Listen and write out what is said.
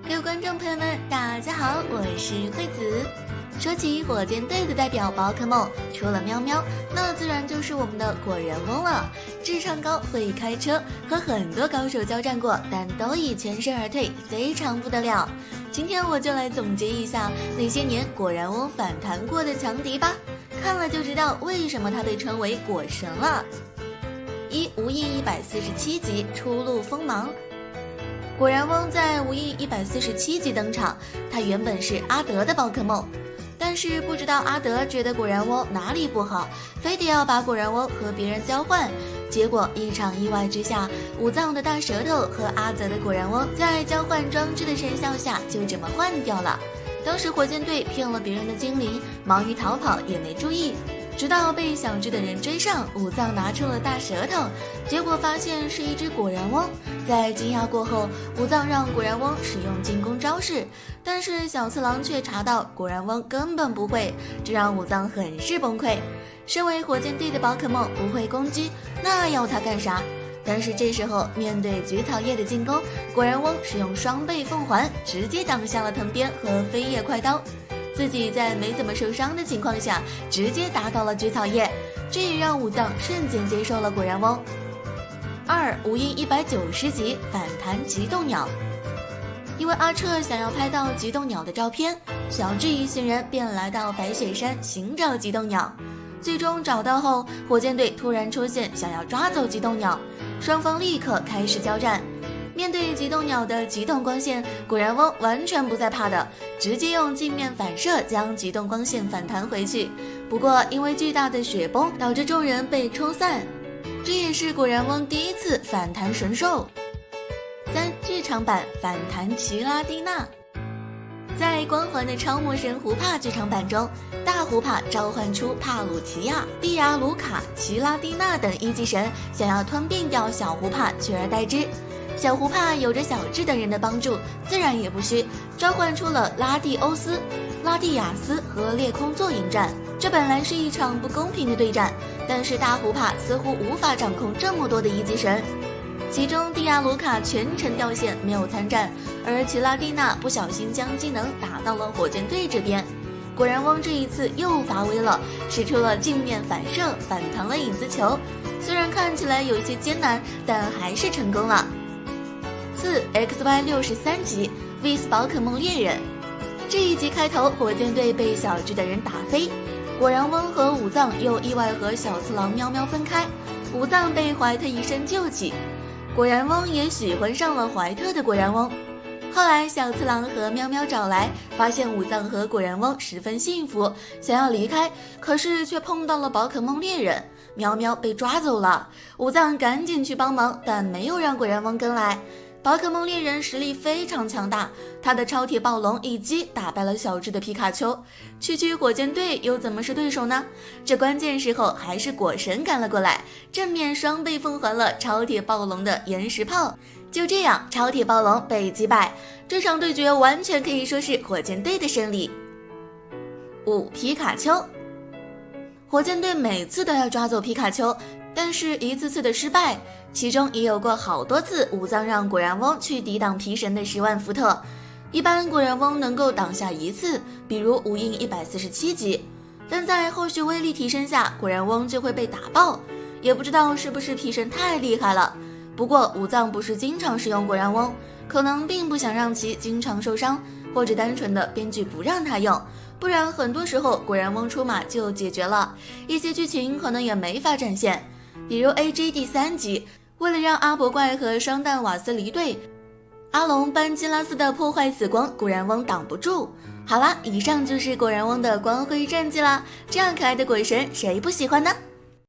各位观众朋友们，大家好，我是惠子。说起火箭队的代表宝可梦，除了喵喵，那自然就是我们的果仁翁了。智商高，会开车，和很多高手交战过，但都已全身而退，非常不得了。今天我就来总结一下那些年果仁翁反弹过的强敌吧，看了就知道为什么他被称为果神了。无印147集初露锋芒。果仁翁在无印147集登场，他原本是阿德的宝可梦，但是不知道阿德觉得果仁翁哪里不好，非得要把果仁翁和别人交换。结果一场意外之下，武藏的大舌头和阿泽的果仁翁在交换装置的神效下就这么换掉了。当时火箭队骗了别人的精灵，忙于逃跑也没注意，直到被小只的人追上，武藏拿出了大舌头，结果发现是一只果仁翁。在惊讶过后，武藏让果仁翁使用进攻招式，但是小次郎却查到果仁翁根本不会，这让武藏很是崩溃。身为火箭队的宝可梦不会攻击，那要他干啥？但是这时候面对菊草叶的进攻，果仁翁使用双倍凤环直接挡下了藤鞭和飞叶快刀，自己在没怎么受伤的情况下直接打倒了菊草叶，这也让武藏瞬间接受了果仁翁。无印190集反弹极冻鸟。因为阿彻想要拍到极冻鸟的照片，小智一行人便来到白雪山寻找极冻鸟。最终找到后，火箭队突然出现，想要抓走极冻鸟，双方立刻开始交战。面对极冻鸟的极冻光线，果仁翁完全不再怕的，直接用镜面反射将极冻光线反弹回去。不过因为巨大的雪崩导致众人被冲散，这也是果仁翁第一次反弹神兽。剧场版反弹奇拉蒂娜。在光环的超魔神胡帕剧场版中，大胡帕召唤出帕鲁奇亚、蒂亚卢卡、奇拉蒂娜等一级神，想要吞并掉小胡帕，取而代之。小胡帕有着小智等人的帮助，自然也不虚，召唤出了拉蒂欧斯、拉蒂亚斯和裂空座迎战。这本来是一场不公平的对战，但是大胡帕似乎无法掌控这么多的一级神。其中蒂亚卢卡全程掉线没有参战，而奇拉蒂娜不小心将技能打到了火箭队这边。果仁翁这一次又发威了，使出了镜面反射反弹了影子球，虽然看起来有些艰难，但还是成功了。XY63集 With 宝可梦猎人。这一集开头，火箭队被小智的人打飞，果仁翁和武藏又意外和小次郎喵喵分开，武藏被怀特一声救起，果仁翁也喜欢上了怀特的果仁翁。后来小次郎和喵喵找来，发现武藏和果仁翁十分幸福，想要离开，可是却碰到了宝可梦猎人，喵喵被抓走了。武藏赶紧去帮忙，但没有让果仁翁跟来。宝可梦猎人实力非常强大，他的超铁暴龙一击打败了小智的皮卡丘，区火箭队又怎么是对手呢？这关键时候还是果神赶了过来，正面双倍奉还了超铁暴龙的岩石炮。就这样，超铁暴龙被击败，这场对决完全可以说是火箭队的胜利。皮卡丘。火箭队每次都要抓走皮卡丘，但是一次次的失败，其中也有过好多次武藏让果仁翁去抵挡皮神的10万伏特，一般果仁翁能够挡下一次，比如无印147集，但在后续威力提升下，果仁翁就会被打爆，也不知道是不是皮神太厉害了。不过武藏不是经常使用果仁翁，可能并不想让其经常受伤，或者单纯的编剧不让他用，不然很多时候果仁翁出马就解决了，一些剧情可能也没法展现。比如 AG 第3集，为了让阿伯怪和双蛋瓦斯离队，阿龙班基拉斯的破坏死光，果仁翁挡不住。好啦，以上就是果仁翁的光辉战绩啦，这样可爱的鬼神谁不喜欢呢？